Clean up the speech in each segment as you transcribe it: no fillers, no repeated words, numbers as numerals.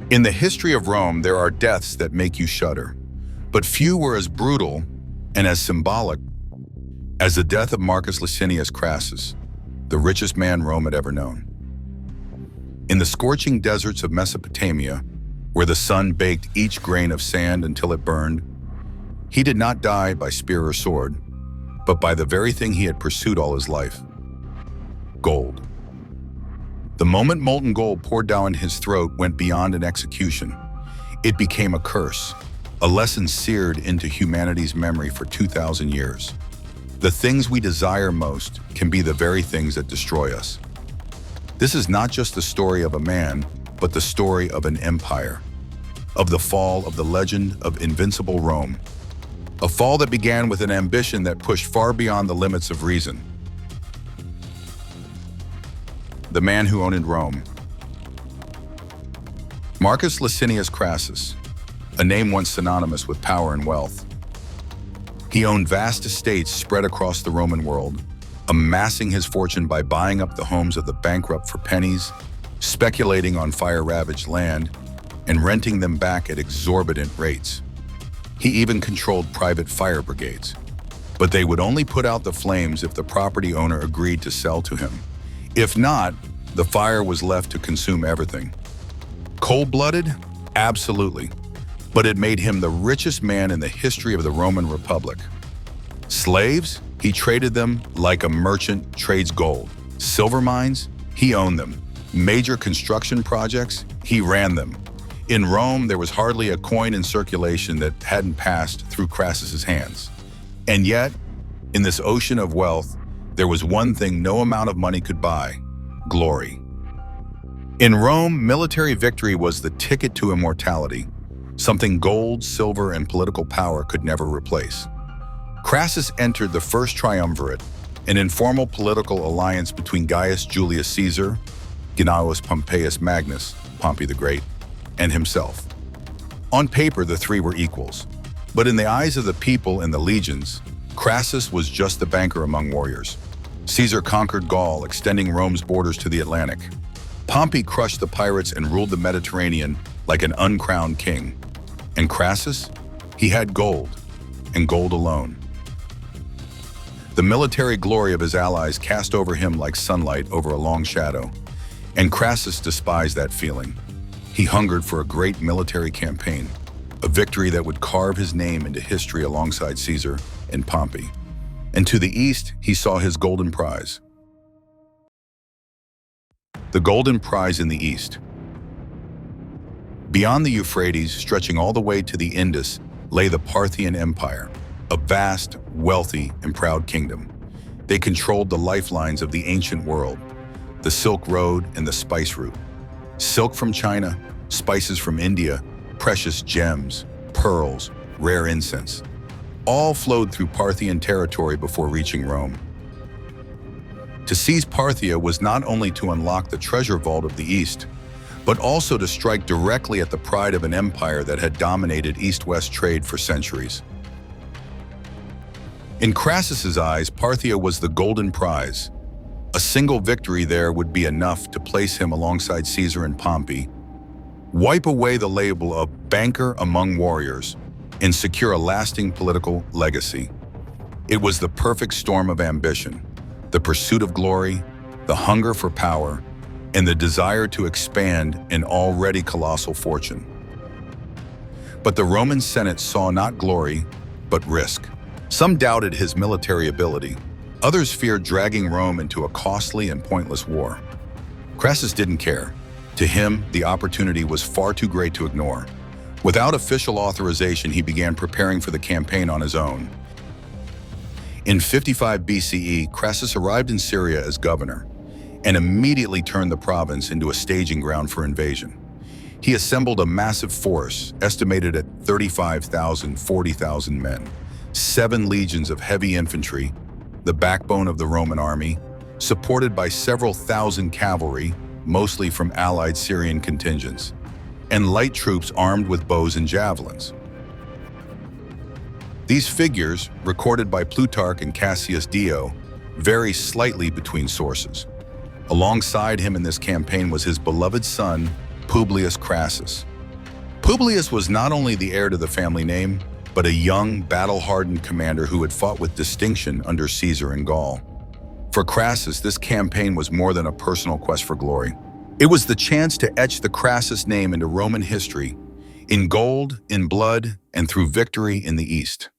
In the history of Rome, there are deaths that make you shudder, but few were as brutal and as symbolic as the death of Marcus Licinius Crassus, the richest man Rome had ever known. In the scorching deserts of Mesopotamia, where the sun baked each grain of sand until it burned, he did not die by spear or sword, but by the very thing he had pursued all his life: gold. The moment molten gold poured down his throat went beyond an execution. It became a curse, a lesson seared into humanity's memory for 2,000 years. The things we desire most can be the very things that destroy us. This is not just the story of a man, but the story of an empire, of the fall of the legend of Invincible Rome, a fall that began with an ambition that pushed far beyond the limits of reason. The man who owned Rome. Marcus Licinius Crassus, a name once synonymous with power and wealth. He owned vast estates spread across the Roman world, amassing his fortune by buying up the homes of the bankrupt for pennies, speculating on fire-ravaged land, and renting them back at exorbitant rates. He even controlled private fire brigades, but they would only put out the flames if the property owner agreed to sell to him. If not, the fire was left to consume everything. Cold-blooded? Absolutely. But it made him the richest man in the history of the Roman Republic. Slaves? He traded them like a merchant trades gold. Silver mines? He owned them. Major construction projects? He ran them. In Rome, there was hardly a coin in circulation that hadn't passed through Crassus's hands. And yet, in this ocean of wealth, there was one thing no amount of money could buy: glory. In Rome, military victory was the ticket to immortality, something gold, silver, and political power could never replace. Crassus entered the first triumvirate, an informal political alliance between Gaius Julius Caesar, Gnaeus Pompeius Magnus, Pompey the Great, and himself. On paper, the three were equals, but in the eyes of the people and the legions, Crassus was just the banker among warriors. Caesar conquered Gaul, extending Rome's borders to the Atlantic. Pompey crushed the pirates and ruled the Mediterranean like an uncrowned king. And Crassus? He had gold, and gold alone. The military glory of his allies cast over him like sunlight over a long shadow, and Crassus despised that feeling. He hungered for a great military campaign, a victory that would carve his name into history alongside Caesar and Pompey. And to the east, he saw his golden prize. The golden prize in the east. Beyond the Euphrates, stretching all the way to the Indus, lay the Parthian Empire, a vast, wealthy, and proud kingdom. They controlled the lifelines of the ancient world, the Silk Road and the spice route. Silk from China, spices from India, precious gems, pearls, rare incense. All flowed through Parthian territory before reaching Rome. To seize Parthia was not only to unlock the treasure vault of the East, but also to strike directly at the pride of an empire that had dominated East-West trade for centuries. In Crassus's eyes, Parthia was the golden prize. A single victory there would be enough to place him alongside Caesar and Pompey, wipe away the label of banker among warriors, and secure a lasting political legacy. It was the perfect storm of ambition, the pursuit of glory, the hunger for power, and the desire to expand an already colossal fortune. But the Roman Senate saw not glory, but risk. Some doubted his military ability. Others feared dragging Rome into a costly and pointless war. Crassus didn't care. To him, the opportunity was far too great to ignore. Without official authorization, he began preparing for the campaign on his own. In 55 BCE, Crassus arrived in Syria as governor and immediately turned the province into a staging ground for invasion. He assembled a massive force, estimated at 35,000, 40,000 men, 7 legions of heavy infantry, the backbone of the Roman army, supported by several thousand cavalry, mostly from allied Syrian contingents, and light troops armed with bows and javelins. These figures, recorded by Plutarch and Cassius Dio, vary slightly between sources. Alongside him in this campaign was his beloved son, Publius Crassus, Publius was not only the heir to the family name, but a young, battle-hardened commander who had fought with distinction under Caesar in Gaul. For Crassus, this campaign was more than a personal quest for glory. It was the chance to etch the Crassus name into Roman history, in gold, in blood, and through victory in the East.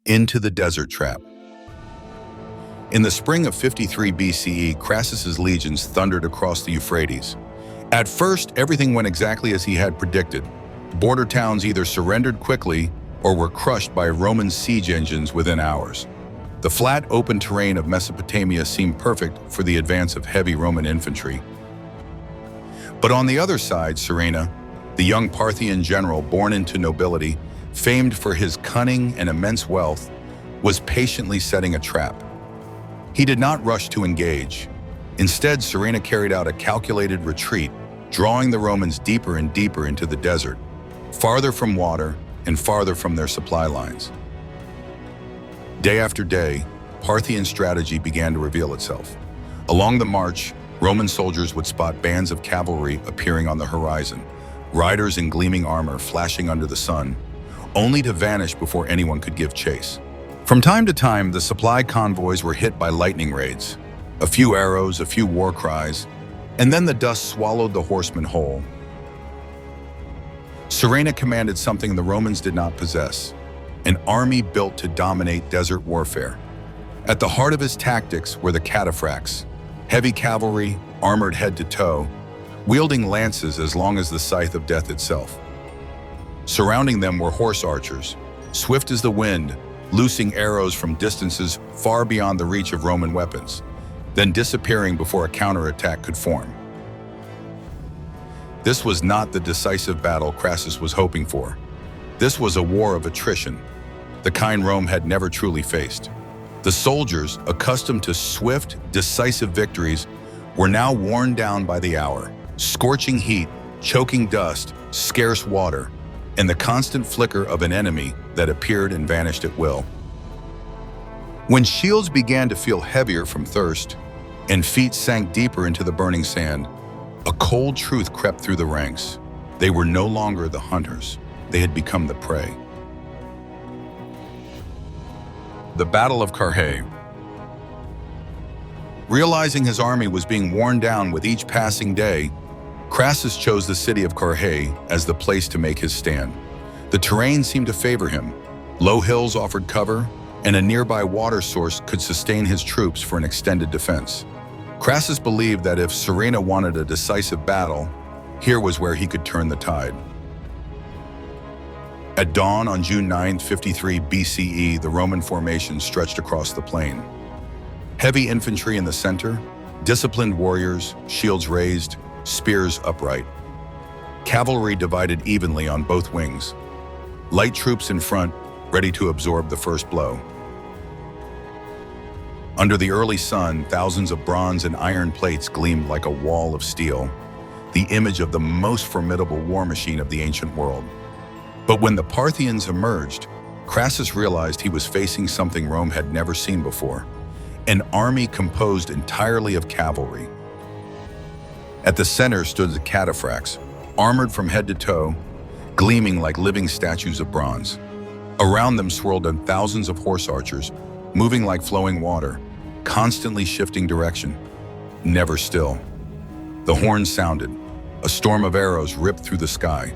Into the desert trap. In the spring of 53 BCE, Crassus's legions thundered across the Euphrates. At first, everything went exactly as he had predicted. Border towns either surrendered quickly or were crushed by Roman siege engines within hours. The flat, open terrain of Mesopotamia seemed perfect for the advance of heavy Roman infantry. But on the other side, Serena, the young Parthian general born into nobility, famed for his cunning and immense wealth, was patiently setting a trap. He did not rush to engage. Instead, Serena carried out a calculated retreat, drawing the Romans deeper and deeper into the desert, farther from water and farther from their supply lines. Day after day, Parthian strategy began to reveal itself. Along the march, Roman soldiers would spot bands of cavalry appearing on the horizon, riders in gleaming armor flashing under the sun, only to vanish before anyone could give chase. From time to time, the supply convoys were hit by lightning raids. A few arrows, a few war cries, and then the dust swallowed the horsemen whole. Serena commanded something the Romans did not possess: an army built to dominate desert warfare. At the heart of his tactics were the cataphracts, heavy cavalry, armored head to toe, wielding lances as long as the scythe of death itself. Surrounding them were horse archers, swift as the wind, loosing arrows from distances far beyond the reach of Roman weapons, then disappearing before a counterattack could form. This was not the decisive battle Crassus was hoping for. This was a war of attrition, the kind Rome had never truly faced. The soldiers, accustomed to swift, decisive victories, were now worn down by the hour. Scorching heat, choking dust, scarce water, and the constant flicker of an enemy that appeared and vanished at will. When shields began to feel heavier from thirst, and feet sank deeper into the burning sand, a cold truth crept through the ranks. They were no longer the hunters. They had become the prey. The Battle of Carrhae. Realizing his army was being worn down with each passing day, Crassus chose the city of Carrhae as the place to make his stand. The terrain seemed to favor him. Low hills offered cover, and a nearby water source could sustain his troops for an extended defense. Crassus believed that if Serena wanted a decisive battle, here was where he could turn the tide. At dawn on June 9, 53 BCE, the Roman formation stretched across the plain. Heavy infantry in the center, disciplined warriors, shields raised, spears upright. Cavalry divided evenly on both wings. Light troops in front, ready to absorb the first blow. Under the early sun, thousands of bronze and iron plates gleamed like a wall of steel, the image of the most formidable war machine of the ancient world. But when the Parthians emerged, Crassus realized he was facing something Rome had never seen before: an army composed entirely of cavalry. At the center stood the cataphracts, armored from head to toe, gleaming like living statues of bronze. Around them swirled thousands of horse archers, moving like flowing water, constantly shifting direction, never still. The horns sounded. A storm of arrows ripped through the sky.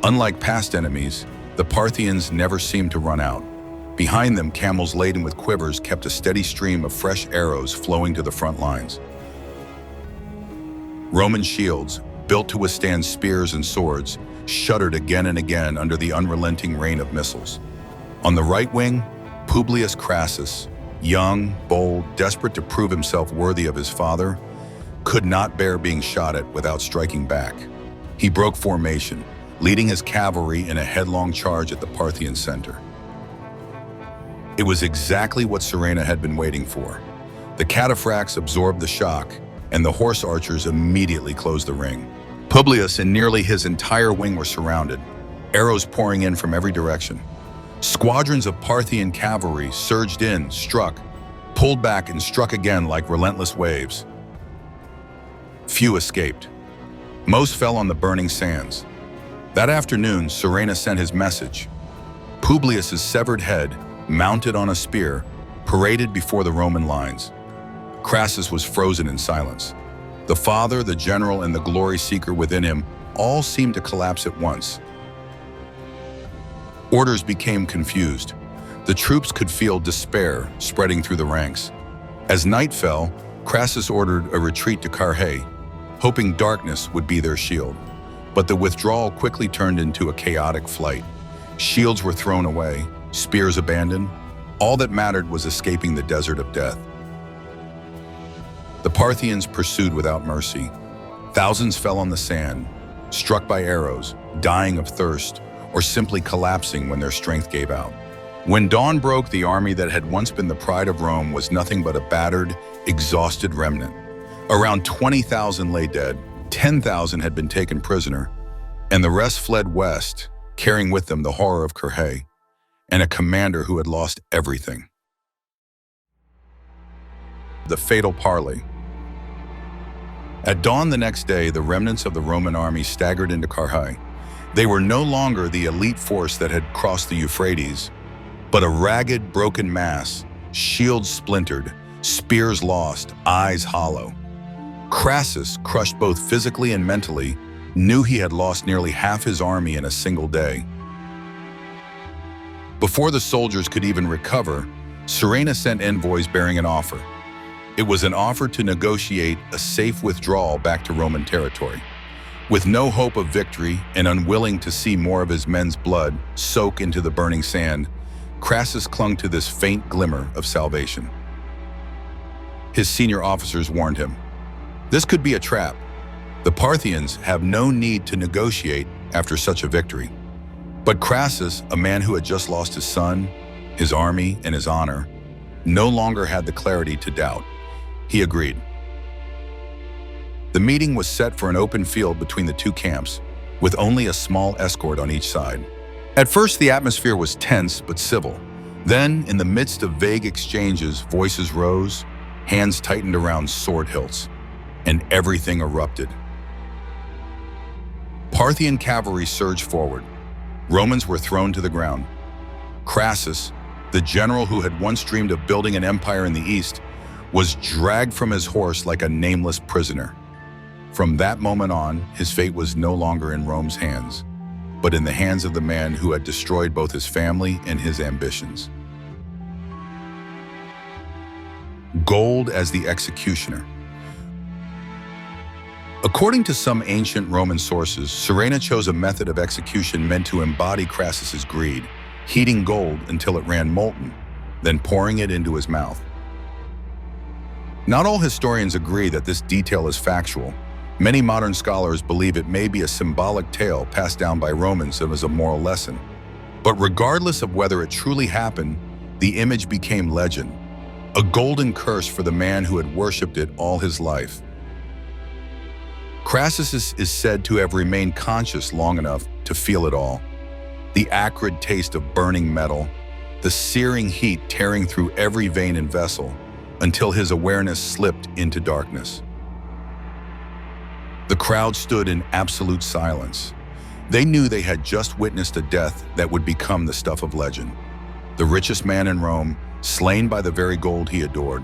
Unlike past enemies, the Parthians never seemed to run out. Behind them, camels laden with quivers kept a steady stream of fresh arrows flowing to the front lines. Roman shields, built to withstand spears and swords, shuddered again and again under the unrelenting rain of missiles. On the right wing, Publius Crassus, young, bold, desperate to prove himself worthy of his father, could not bear being shot at without striking back. He broke formation, leading his cavalry in a headlong charge at the Parthian center. It was exactly what Serena had been waiting for. The cataphracts absorbed the shock, and the horse archers immediately closed the ring. Publius and nearly his entire wing were surrounded, arrows pouring in from every direction. Squadrons of Parthian cavalry surged in, struck, pulled back, and struck again like relentless waves. Few escaped. Most fell on the burning sands. That afternoon, Surena sent his message. Publius's severed head, mounted on a spear, paraded before the Roman lines. Crassus was frozen in silence. The father, the general, and the glory seeker within him all seemed to collapse at once. Orders became confused. The troops could feel despair spreading through the ranks. As night fell, Crassus ordered a retreat to Carrhae, hoping darkness would be their shield. But the withdrawal quickly turned into a chaotic flight. Shields were thrown away, spears abandoned. All that mattered was escaping the desert of death. The Parthians pursued without mercy. Thousands fell on the sand, struck by arrows, dying of thirst, or simply collapsing when their strength gave out. When dawn broke, the army that had once been the pride of Rome was nothing but a battered, exhausted remnant. Around 20,000 lay dead, 10,000 had been taken prisoner, and the rest fled west, carrying with them the horror of Carrhae and a commander who had lost everything. The fatal parley. At dawn the next day, the remnants of the Roman army staggered into Carrhae. They were no longer the elite force that had crossed the Euphrates, but a ragged, broken mass, shields splintered, spears lost, eyes hollow. Crassus, crushed both physically and mentally, knew he had lost nearly half his army in a single day. Before the soldiers could even recover, Surena sent envoys bearing an offer. It was an offer to negotiate a safe withdrawal back to Roman territory. With no hope of victory and unwilling to see more of his men's blood soak into the burning sand, Crassus clung to this faint glimmer of salvation. His senior officers warned him, "This could be a trap. The Parthians have no need to negotiate after such a victory." But Crassus, a man who had just lost his son, his army, and his honor, no longer had the clarity to doubt. He agreed. The meeting was set for an open field between the two camps, with only a small escort on each side. At first, the atmosphere was tense but civil. Then, in the midst of vague exchanges, voices rose, hands tightened around sword hilts, and everything erupted. Parthian cavalry surged forward. Romans were thrown to the ground. Crassus, the general who had once dreamed of building an empire in the east, was dragged from his horse like a nameless prisoner. From that moment on, his fate was no longer in Rome's hands, but in the hands of the man who had destroyed both his family and his ambitions. Gold as the executioner. According to some ancient Roman sources, Surena chose a method of execution meant to embody Crassus's greed, heating gold until it ran molten, then pouring it into his mouth. Not all historians agree that this detail is factual. Many modern scholars believe it may be a symbolic tale passed down by Romans as a moral lesson. But regardless of whether it truly happened, the image became legend, a golden curse for the man who had worshipped it all his life. Crassus is said to have remained conscious long enough to feel it all. The acrid taste of burning metal, the searing heat tearing through every vein and vessel, until his awareness slipped into darkness. The crowd stood in absolute silence. They knew they had just witnessed a death that would become the stuff of legend. The richest man in Rome, slain by the very gold he adored.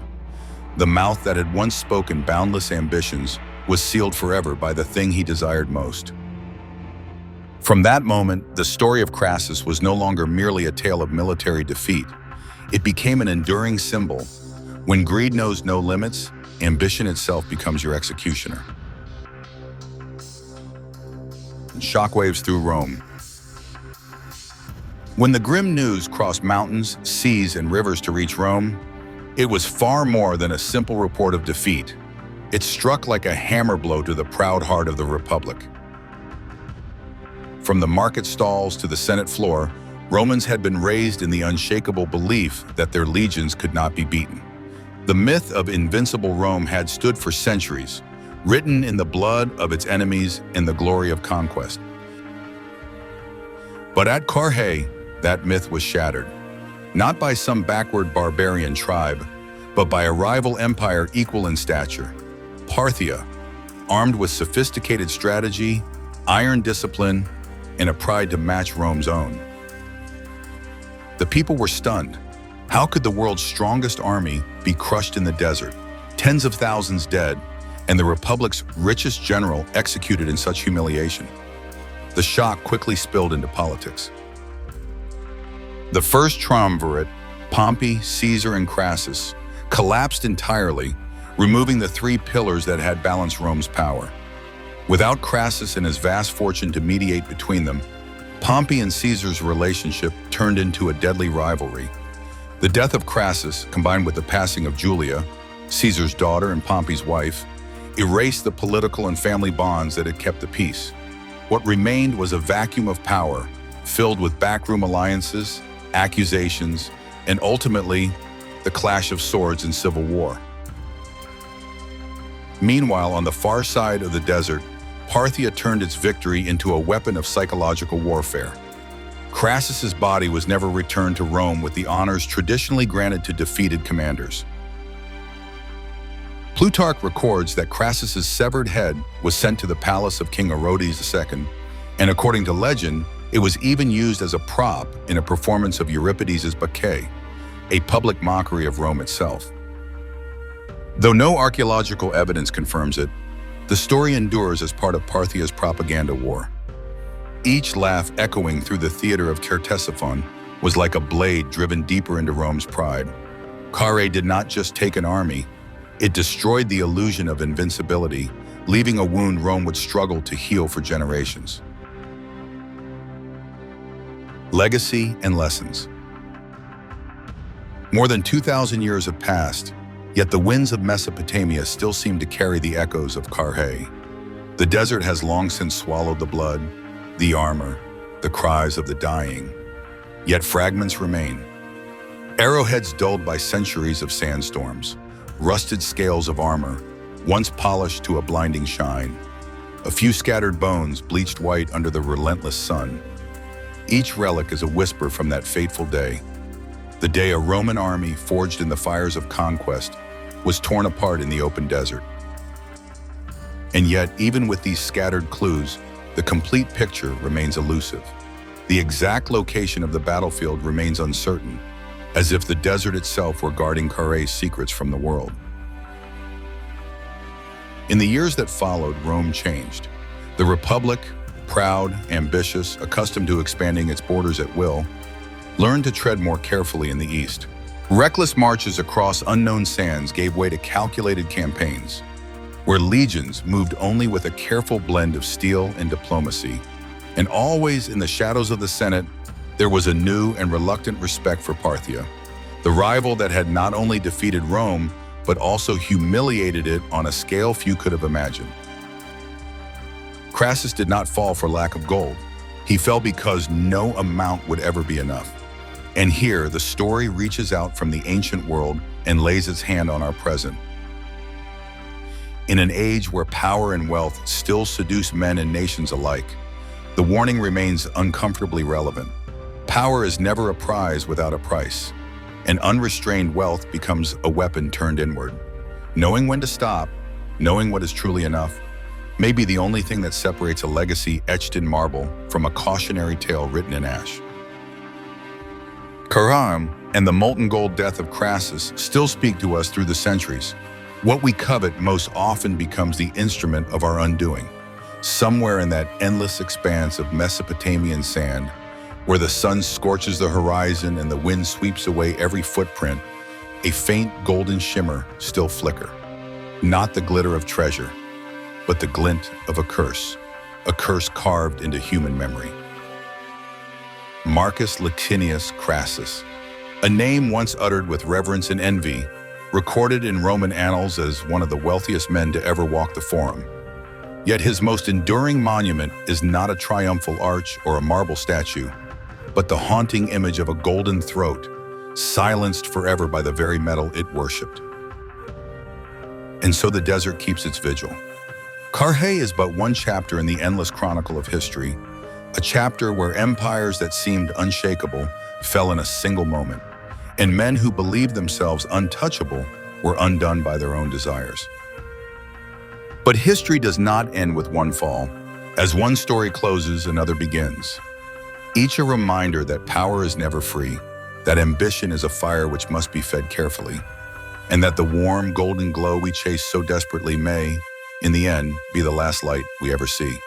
The mouth that had once spoken boundless ambitions was sealed forever by the thing he desired most. From that moment, the story of Crassus was no longer merely a tale of military defeat. It became an enduring symbol. When greed knows no limits, ambition itself becomes your executioner. Shockwaves through Rome. When the grim news crossed mountains, seas, and rivers to reach Rome, it was far more than a simple report of defeat. It struck like a hammer blow to the proud heart of the Republic. From the market stalls to the Senate floor, Romans had been raised in the unshakable belief that their legions could not be beaten. The myth of Invincible Rome had stood for centuries, written in the blood of its enemies and the glory of conquest. But at Carrhae, that myth was shattered, not by some backward barbarian tribe, but by a rival empire equal in stature, Parthia. armed with sophisticated strategy, iron discipline, and a pride to match Rome's own. The people were stunned. How could the world's strongest army be crushed in the desert, tens of thousands dead, and the Republic's richest general executed in such humiliation? The shock quickly spilled into politics. The first triumvirate, Pompey, Caesar, and Crassus, collapsed entirely, removing the three pillars that had balanced Rome's power. Without Crassus and his vast fortune to mediate between them, Pompey and Caesar's relationship turned into a deadly rivalry. The death of Crassus, combined with the passing of Julia, Caesar's daughter and Pompey's wife, erased the political and family bonds that had kept the peace. What remained was a vacuum of power, filled with backroom alliances, accusations, and ultimately, the clash of swords and civil war. Meanwhile, on the far side of the desert, Parthia turned its victory into a weapon of psychological warfare. Crassus's body was never returned to Rome with the honors traditionally granted to defeated commanders. Plutarch records that Crassus's severed head was sent to the palace of King Orodes II, and according to legend, it was even used as a prop in a performance of Euripides's Bacchae, a public mockery of Rome itself. Though no archaeological evidence confirms it, the story endures as part of Parthia's propaganda war. Each laugh echoing through the theater of Ctesiphon was like a blade driven deeper into Rome's pride. Carrhae did not just take an army, it destroyed the illusion of invincibility, leaving a wound Rome would struggle to heal for generations. Legacy and lessons. More than 2,000 years have passed, yet the winds of Mesopotamia still seem to carry the echoes of Carrhae. The desert has long since swallowed the blood, the armor, the cries of the dying, yet fragments remain. Arrowheads dulled by centuries of sandstorms, rusted scales of armor, once polished to a blinding shine, a few scattered bones bleached white under the relentless sun. Each relic is a whisper from that fateful day, the day a Roman army forged in the fires of conquest was torn apart in the open desert. And yet, even with these scattered clues, the complete picture remains elusive. The exact location of the battlefield remains uncertain, as if the desert itself were guarding Carrhae's secrets from the world. In the years that followed, Rome changed. The Republic, proud, ambitious, accustomed to expanding its borders at will, learned to tread more carefully in the east. Reckless marches across unknown sands gave way to calculated campaigns, where legions moved only with a careful blend of steel and diplomacy. And always in the shadows of the Senate, there was a new and reluctant respect for Parthia, the rival that had not only defeated Rome, but also humiliated it on a scale few could have imagined. Crassus did not fall for lack of gold. He fell because no amount would ever be enough. And here, the story reaches out from the ancient world and lays its hand on our present. In an age where power and wealth still seduce men and nations alike, the warning remains uncomfortably relevant. Power is never a prize without a price, and unrestrained wealth becomes a weapon turned inward. Knowing when to stop, knowing what is truly enough, may be the only thing that separates a legacy etched in marble from a cautionary tale written in ash. Carrhae and the molten gold death of Crassus still speak to us through the centuries. What we covet most often becomes the instrument of our undoing. Somewhere in that endless expanse of Mesopotamian sand, where the sun scorches the horizon and the wind sweeps away every footprint, a faint golden shimmer still flicker. Not the glitter of treasure, but the glint of a curse carved into human memory. Marcus Licinius Crassus, a name once uttered with reverence and envy, recorded in Roman annals as one of the wealthiest men to ever walk the Forum. Yet his most enduring monument is not a triumphal arch or a marble statue, but the haunting image of a golden throat, silenced forever by the very metal it worshipped. And so the desert keeps its vigil. Carrhae is but one chapter in the endless chronicle of history, a chapter where empires that seemed unshakable fell in a single moment, and men who believed themselves untouchable were undone by their own desires. But history does not end with one fall. As one story closes, another begins. Each a reminder that power is never free, that ambition is a fire which must be fed carefully, and that the warm, golden glow we chase so desperately may, in the end, be the last light we ever see.